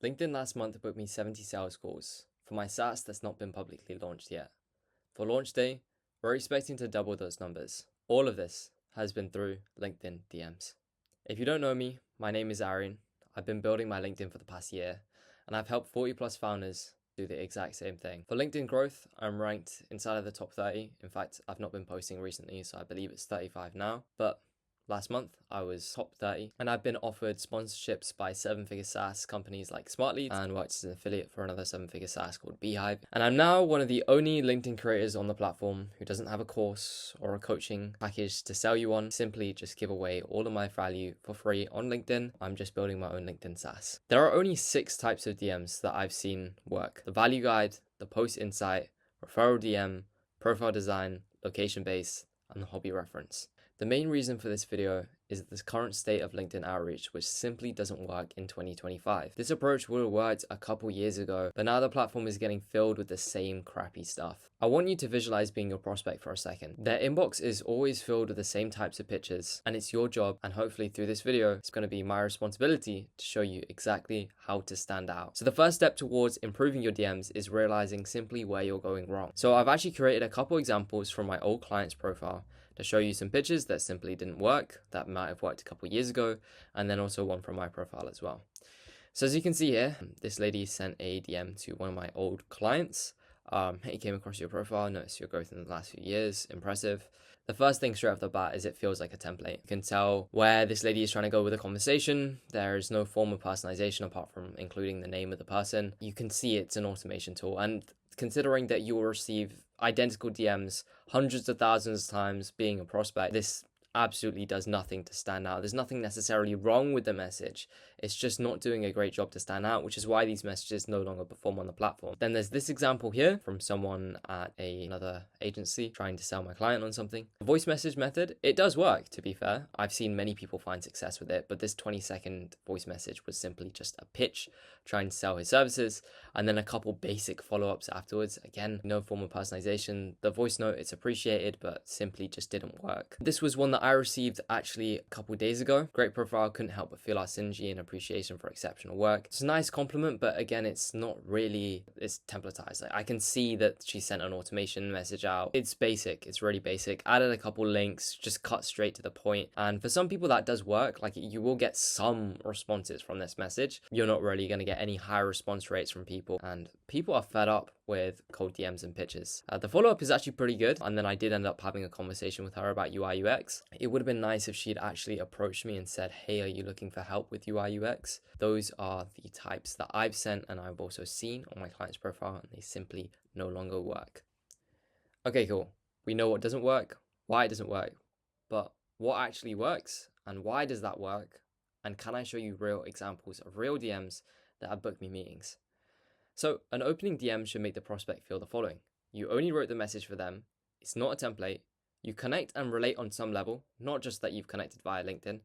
LinkedIn last month booked me 70 sales calls for my SaaS that's not been publicly launched yet. For launch day, we're expecting to double those numbers. All of this has been through LinkedIn DMs. If you don't know me, my name is Aaron. I've been building my LinkedIn for the past year, and I've helped 40 plus founders do the exact same thing. For LinkedIn growth, I'm ranked inside of the top 30. In fact, I've not been posting recently, so I believe it's 35 now. But last month, I was top 30, and I've been offered sponsorships by 7-figure SaaS companies like SmartLeads and worked as an affiliate for another 7-figure SaaS called Beehive. And I'm now one of the only LinkedIn creators on the platform who doesn't have a course or a coaching package to sell you on. Simply just give away all of my value for free on LinkedIn. I'm just building my own LinkedIn SaaS. There are only 6 types of DMs that I've seen work: the value guide, the post insight, referral DM, profile design, location base, and the hobby reference. The main reason for this video is the current state of LinkedIn outreach, which simply doesn't work in 2025. This approach would have worked a couple years ago, but now the platform is getting filled with the same crappy stuff. I want you to visualize being your prospect for a second. Their inbox is always filled with the same types of pictures, and it's your job, and hopefully through this video, it's going to be my responsibility to show you exactly how to stand out. So the first step towards improving your DMs is realizing simply where you're going wrong. So I've actually created a couple examples from my old client's profile to show you some pictures that simply didn't work, that might have worked a couple years ago, and then also one from my profile as well. So as you can see here, this lady sent a DM to one of my old clients. Hey, came across your profile, noticed your growth in the last few years, impressive. The first thing straight off the bat is it feels like a template. You can tell where this lady is trying to go with the conversation. There is no form of personalization apart from including the name of the person. You can see it's an automation tool, and considering that you will receive identical DMs hundreds of thousands of times being a prospect, this absolutely does nothing to stand out. There's nothing necessarily wrong with the message. It's just not doing a great job to stand out, which is why these messages no longer perform on the platform. Then there's this example here from someone at another agency trying to sell my client on something. The voice message method, it does work, to be fair. I've seen many people find success with it, but this 20-second voice message was simply just a pitch trying to sell his services, and then a couple basic follow-ups afterwards. Again, no form of personalization. The voice note, it's appreciated, but simply just didn't work. This was one that I received actually a couple days ago. Great profile, couldn't help but feel our synergy and appreciation for exceptional work. It's a nice compliment, but again, it's not really, it's templatized. Like, I can see that she sent an automation message out. It's basic, it's really basic. Added a couple links, just cut straight to the point. And for some people that does work. Like, you will get some responses from this message. You're not really going to get any high response rates from people, and people are fed up with cold DMs and pitches. The follow-up is actually pretty good, and then I did end up having a conversation with her about UI UX. It would have been nice if she'd actually approached me and said, hey, are you looking for help with UI UX? Those are the types that I've sent and I've also seen on my client's profile, and they simply no longer work. Okay, cool. We know what doesn't work, why it doesn't work, but what actually works and why does that work? And can I show you real examples of real DMs that have booked me meetings? So an opening DM should make the prospect feel the following. You only wrote the message for them. It's not a template. You connect and relate on some level, not just that you've connected via LinkedIn,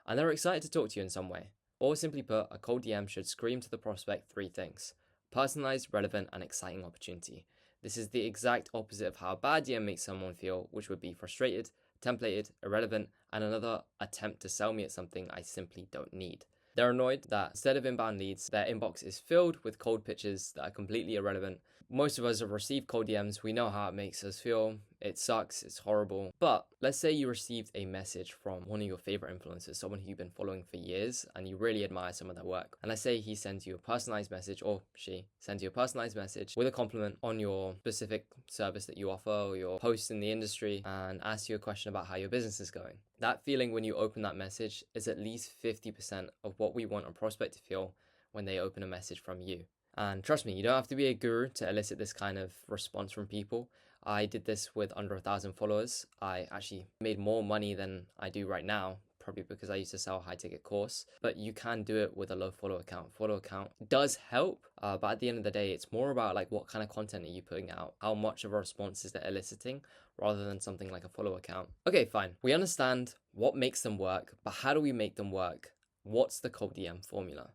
and they're excited to talk to you in some way. Or simply put, a cold DM should scream to the prospect 3 things: personalized, relevant, and exciting opportunity. This is the exact opposite of how a bad DM makes someone feel, which would be frustrated, templated, irrelevant, and another attempt to sell me at something I simply don't need. They're annoyed that instead of inbound leads, their inbox is filled with cold pitches that are completely irrelevant. Most of us have received cold DMs. We know how it makes us feel. It sucks. It's horrible. But let's say you received a message from one of your favorite influencers, someone who you've been following for years, and you really admire some of their work. And let's say he sends you a personalized message, or she sends you a personalized message with a compliment on your specific service that you offer or your post in the industry, and asks you a question about how your business is going. That feeling when you open that message is at least 50% of what we want a prospect to feel when they open a message from you. And trust me, you don't have to be a guru to elicit this kind of response from people. I did this with under 1,000 followers. I actually made more money than I do right now, probably because I used to sell a high ticket course, but you can do it with a low follow account. Follow account does help, but at the end of the day, it's more about like what kind of content are you putting out? How much of a response is that eliciting rather than something like a follow account? Okay, fine. We understand what makes them work, but how do we make them work? What's the cold DM formula?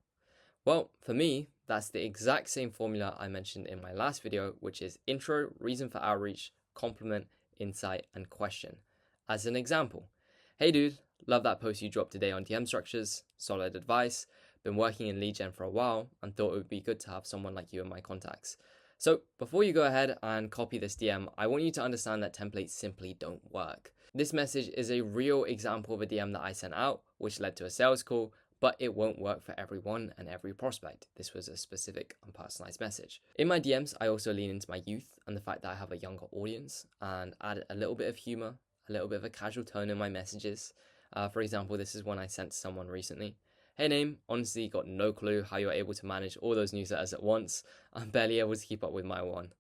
Well, for me, that's the exact same formula I mentioned in my last video, which is intro, reason for outreach, compliment, insight, and question. As an example, hey dude, love that post you dropped today on DM structures, solid advice, been working in lead gen for a while and thought it would be good to have someone like you in my contacts. So before you go ahead and copy this DM, I want you to understand that templates simply don't work. This message is a real example of a DM that I sent out, which led to a sales call, but it won't work for everyone and every prospect. This was a specific and personalized message. In my DMs, I also lean into my youth and the fact that I have a younger audience and add a little bit of humor, a little bit of a casual tone in my messages. For example, this is one I sent to someone recently. Hey name, honestly got no clue how you're able to manage all those newsletters at once. I'm barely able to keep up with my one.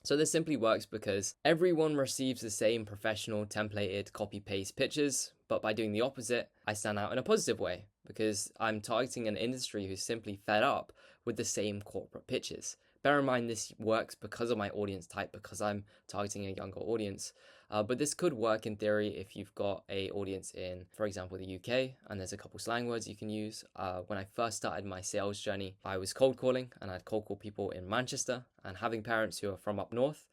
So this simply works because everyone receives the same professional templated copy-paste pictures, but by doing the opposite, I stand out in a positive way because I'm targeting an industry who's simply fed up with the same corporate pitches. Bear in mind this works because of my audience type, because I'm targeting a younger audience. But this could work in theory if you've got a audience in, for example, the UK, and there's a couple slang words you can use. When I first started my sales journey, I was cold calling, and I'd cold call people in Manchester, and having parents who are from up north,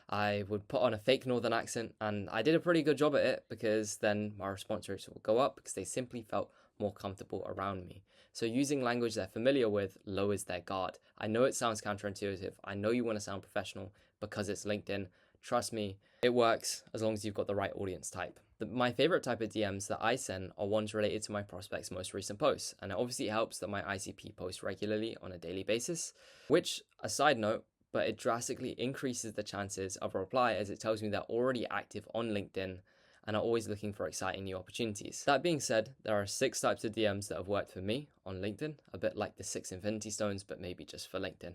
I would put on a fake northern accent, and I did a pretty good job at it because then my response rates will go up because they simply felt more comfortable around me. So using language they're familiar with lowers their guard. I know it sounds counterintuitive. I know you want to sound professional because it's LinkedIn. Trust me, it works as long as you've got the right audience type. My favorite type of DMs that I send are ones related to my prospects' most recent posts. And it obviously helps that my ICP posts regularly on a daily basis, which, a side note, but it drastically increases the chances of a reply as it tells me they're already active on LinkedIn and are always looking for exciting new opportunities. That being said, there are 6 types of DMs that have worked for me on LinkedIn, a bit like the 6 Infinity Stones, but maybe just for LinkedIn.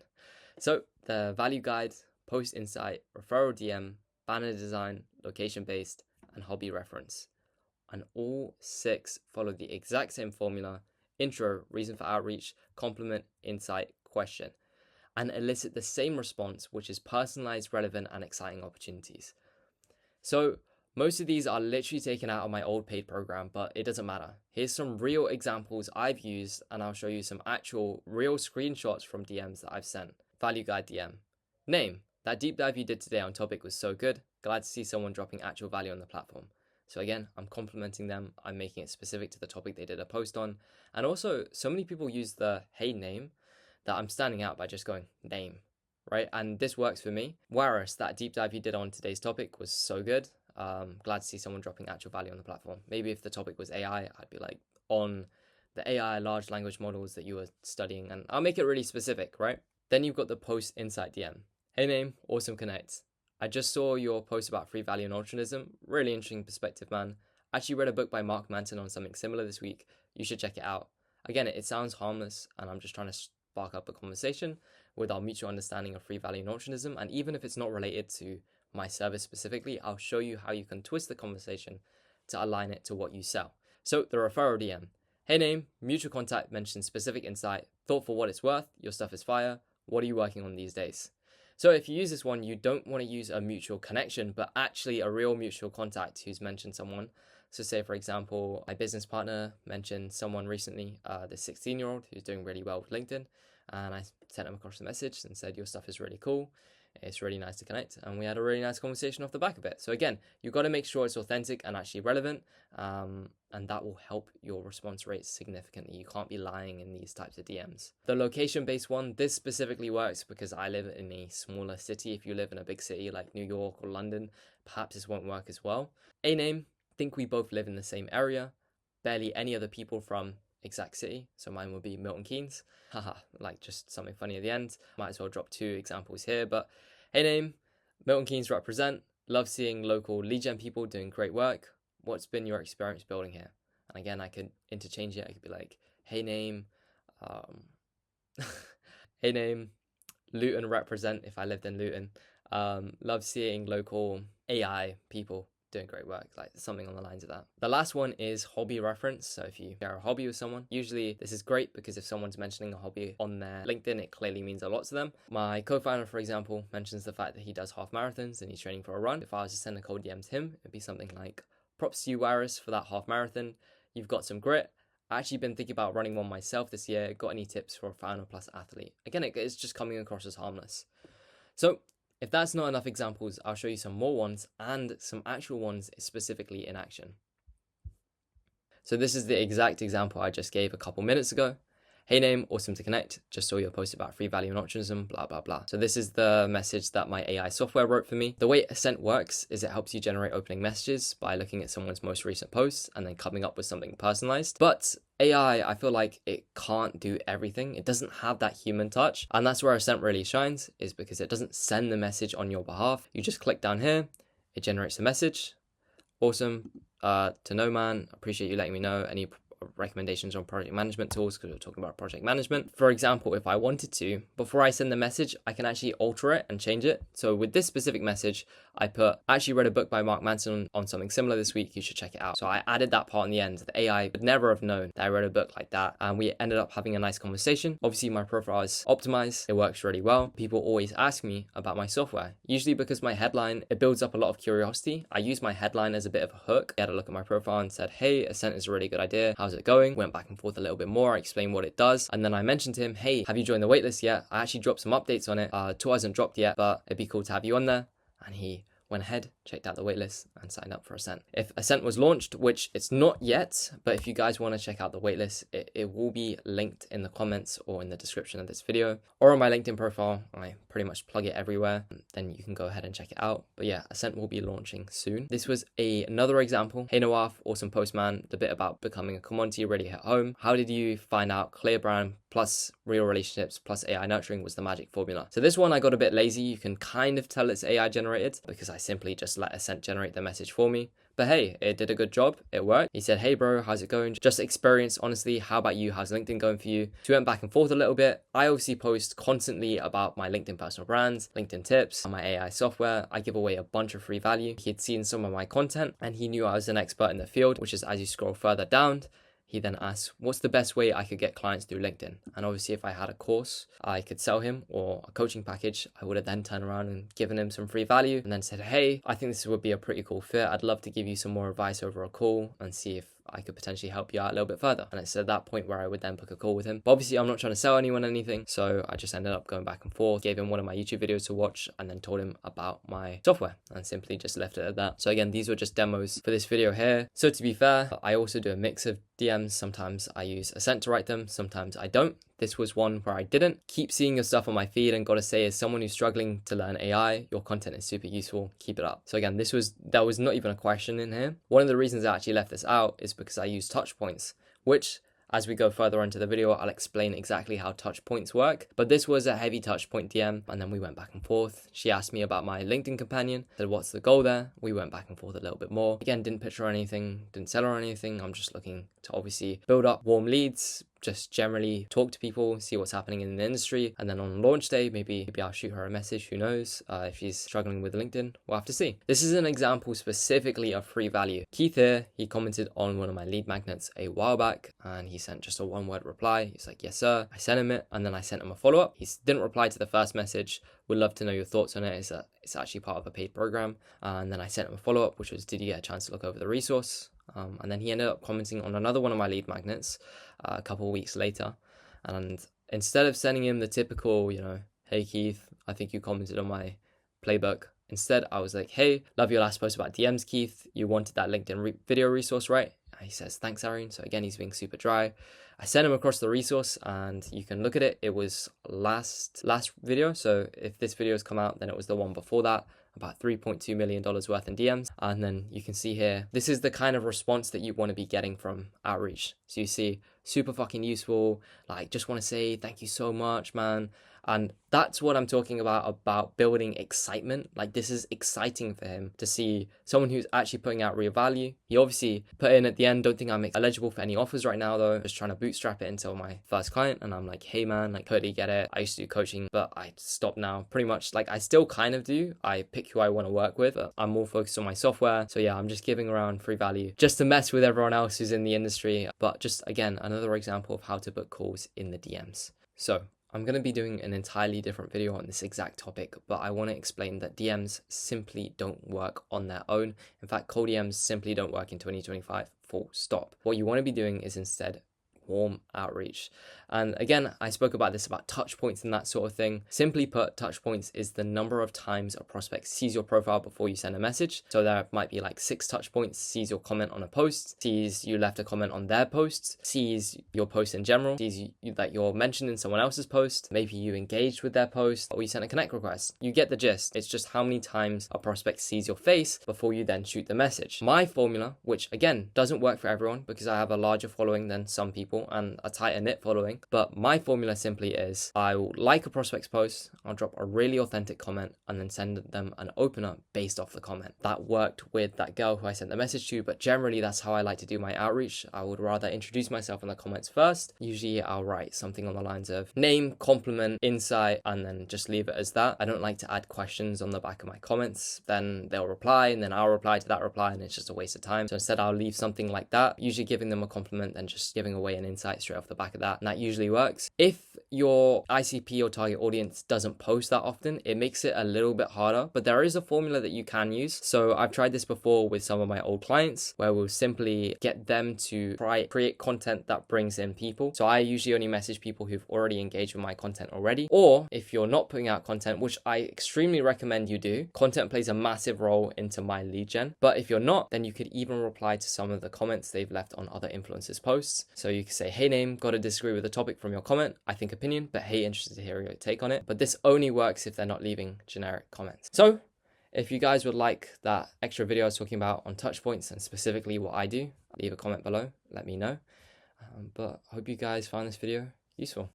So the value guide, post insight, referral DM, banner design, location-based, and hobby reference. And all 6 follow the exact same formula: intro, reason for outreach, compliment, insight, question, and elicit the same response, which is personalized, relevant, and exciting opportunities. So most of these are literally taken out of my old paid program, but it doesn't matter. Here's some real examples I've used, and I'll show you some actual real screenshots from DMs that I've sent. Value guide DM. Name. That deep dive you did today on topic was so good. Glad to see someone dropping actual value on the platform. So again, I'm complimenting them. I'm making it specific to the topic they did a post on. And also, so many people use the hey name that I'm standing out by just going name, right? And this works for me. Whereas that deep dive you did on today's topic was so good. Glad to see someone dropping actual value on the platform. Maybe if the topic was AI, I'd be like on the AI large language models that you were studying, and I'll make it really specific, right? Then you've got the post insight DM. Hey name, awesome connect. I just saw your post about free value and altruism. Really interesting perspective, man. Actually read a book by Mark Manson on something similar this week. You should check it out. Again, it sounds harmless, and I'm just trying to spark up a conversation with our mutual understanding of free value and altruism. And even if it's not related to my service specifically, I'll show you how you can twist the conversation to align it to what you sell. So the referral DM. Hey name, mutual contact mentions specific insight. Thought for what it's worth, your stuff is fire. What are you working on these days? So if you use this one, you don't want to use a mutual connection, but actually a real mutual contact who's mentioned someone. So say, for example, my business partner mentioned someone recently, the 16-year-old who's doing really well with LinkedIn. And I sent him across a message and said, your stuff is really cool. It's really nice to connect. And we had a really nice conversation off the back of it. So again, you've got to make sure it's authentic and actually relevant. And that will help your response rate significantly. You can't be lying in these types of DMs. The location-based one, this specifically works because I live in a smaller city. If you live in a big city like New York or London, perhaps this won't work as well. A name, think we both live in the same area. Barely any other people from exact city. So mine would be Milton Keynes. Haha, like just something funny at the end. Might as well drop 2 examples here. But hey name, Milton Keynes represent. Love seeing local lead gen people doing great work. What's been your experience building here? And again, I could interchange it. I could be like, hey name, hey name, Luton represent if I lived in Luton. Love seeing local AI people doing great work, like something on the lines of that. The last one is hobby reference. So if you share a hobby with someone, usually this is great because if someone's mentioning a hobby on their LinkedIn, it clearly means a lot to them. My co-founder, for example, mentions the fact that he does half marathons and he's training for a run. If I was to send a cold DM to him, it'd be something like, props to you, Waris, for that half marathon. You've got some grit. I actually been thinking about running one myself this year. Got any tips for a founder plus athlete? Again, it's just coming across as harmless. So if that's not enough examples, I'll show you some more ones and some actual ones specifically in action. So this is the exact example I just gave a couple minutes ago. Hey name, awesome to connect. Just saw your post about free value and optimism, blah, blah, blah. So this is the message that my AI software wrote for me. The way Ascent works is it helps you generate opening messages by looking at someone's most recent posts and then coming up with something personalized. But AI, I feel like it can't do everything. It doesn't have that human touch. And that's where Ascent really shines, is because it doesn't send the message on your behalf. You just click down here, it generates a message. Awesome to know, man. Appreciate you letting me know any recommendations on project management tools, because we're talking about project management. For example, if I wanted to, before I send the message, I can actually alter it and change it. So with this specific message, I actually read a book by Mark Manson on something similar this week. You should check it out. So I added that part in the end. The AI would never have known that I read a book like that. And we ended up having a nice conversation. Obviously, my profile is optimized. It works really well. People always ask me about my software, usually because my headline, it builds up a lot of curiosity. I use my headline as a bit of a hook. I had a look at my profile and said, hey, Ascent is a really good idea. How's it going? Went back and forth a little bit more. I explained what it does. And then I mentioned to him, hey, have you joined the waitlist yet? I actually dropped some updates on it. Tour hasn't dropped yet, but it'd be cool to have you on there. And he went ahead, checked out the waitlist, and signed up for Ascent. If Ascent was launched, which it's not yet, but if you guys want to check out the waitlist, it will be linked in the comments or in the description of this video, or on my LinkedIn profile. I pretty much plug it everywhere. Then you can go ahead and check it out. But yeah, Ascent will be launching soon. This was another example. Hey Nawaf, awesome postman. The bit about becoming a commodity really hit home. How did you find out clear brand plus real relationships plus AI nurturing was the magic formula? So this one I got a bit lazy. You can kind of tell it's AI generated because I simply just let Ascent generate the message for me. But hey, it did a good job. It worked. He said, hey bro, how's it going? Just experience, honestly. How about you? How's LinkedIn going for you? So we went back and forth a little bit. I obviously post constantly about my LinkedIn personal brands, LinkedIn tips, my AI software. I give away a bunch of free value. He had seen some of my content and he knew I was an expert in the field, which is as you scroll further down. He then asked, what's the best way I could get clients through LinkedIn? And obviously if I had a course I could sell him or a coaching package, I would have then turned around and given him some free value and then said, hey, I think this would be a pretty cool fit. I'd love to give you some more advice over a call and see if I could potentially help you out a little bit further. And it's at that point where I would then book a call with him. But obviously I'm not trying to sell anyone anything. So I just ended up going back and forth, gave him one of my YouTube videos to watch and then told him about my software and simply just left it at that. So again, these were just demos for this video here. So to be fair, I also do a mix of DMs. Sometimes I use Ascent to write them. Sometimes I don't. This was one where I didn't. Keep seeing your stuff on my feed and gotta say, as someone who's struggling to learn AI, your content is super useful. Keep it up. So again, that was not even a question in here. One of the reasons I actually left this out is because I use touch points, which as we go further into the video, I'll explain exactly how touch points work. But this was a heavy touch point DM and then we went back and forth. She asked me about my LinkedIn companion, said what's the goal there? We went back and forth a little bit more. Again, didn't pitch her anything, didn't sell her anything. I'm just looking to obviously build up warm leads, just generally talk to people, see what's happening in the industry. And then on launch day, maybe I'll shoot her a message, who knows? If she's struggling with LinkedIn, we'll have to see. This is an example specifically of free value. Keith here, he commented on one of my lead magnets a while back and he sent just a one-word reply. He's like, yes, sir. I sent him it and then I sent him a follow-up. He didn't reply to the first message. Would love to know your thoughts on it. It's actually part of a paid program. And then I sent him a follow-up, which was, did you get a chance to look over the resource? And then he ended up commenting on another one of my lead magnets a couple of weeks later. And instead of sending him the typical, hey Keith, I think you commented on my playbook. Instead, I was like, hey, love your last post about DMs, Keith. You wanted that LinkedIn video resource, right? And he says, thanks, Aaron. So again, he's being super dry. I sent him across the resource and you can look at it. It was last video. So if this video has come out, then it was the one before that. About $3.2 million worth in DMs. And then you can see here, this is the kind of response that you want to be getting from outreach. So you see, super fucking useful. Like, just want to say thank you so much, man. And that's what I'm talking about building excitement. Like, this is exciting for him to see someone who's actually putting out real value. He obviously put in at the end, don't think I'm eligible for any offers right now though. Just trying to bootstrap it until my first client. And I'm like, hey man, like totally get it. I used to do coaching, but I stopped now. Pretty much, like I still kind of do. I pick who I want to work with, but I'm more focused on my software. So yeah, I'm just giving around free value just to mess with everyone else who's in the industry. But just again, another example of how to book calls in the DMs. So I'm going to be doing an entirely different video on this exact topic, but I want to explain that DMs simply don't work on their own. In fact, cold DMs simply don't work in 2025, full stop. What you want to be doing is instead warm outreach. And again, I spoke about this, about touch points and that sort of thing. Simply put, touch points is the number of times a prospect sees your profile before you send a message. So there might be like 6 touch points: sees your comment on a post, sees you left a comment on their post, sees your post in general, sees that you're mentioned in someone else's post, maybe you engaged with their post, or you sent a connect request. You get the gist. It's just how many times a prospect sees your face before you then shoot the message. My formula, which again doesn't work for everyone because I have a larger following than some people and a tighter knit following, but my formula simply is I will like a prospect's post, I'll drop a really authentic comment, and then send them an opener based off the comment. That worked with that girl who I sent the message to, but generally that's how I like to do my outreach. I would rather introduce myself in the comments first. Usually I'll write something on the lines of name, compliment, insight, and then just leave it as that. I don't like to add questions on the back of my comments. Then they'll reply, and then I'll reply to that reply, and it's just a waste of time. So instead I'll leave something like that, usually giving them a compliment and just giving away an insight straight off the back of that. And that usually works. If your ICP or target audience doesn't post that often, it makes it a little bit harder, but there is a formula that you can use. So I've tried this before with some of my old clients where we'll simply get them to create content that brings in people. So I usually only message people who've already engaged with my content already. Or if you're not putting out content, which I extremely recommend you do, content plays a massive role into my lead gen. But if you're not, then you could even reply to some of the comments they've left on other influencers' posts. So you could say, hey name, gotta disagree with the topic from your comment. I think opinion, but hey, interested to hear your take on it. But this only works if they're not leaving generic comments. So if you guys would like that extra video I was talking about on touch points and specifically what I do, leave a comment below, let me know. But I hope you guys found this video useful.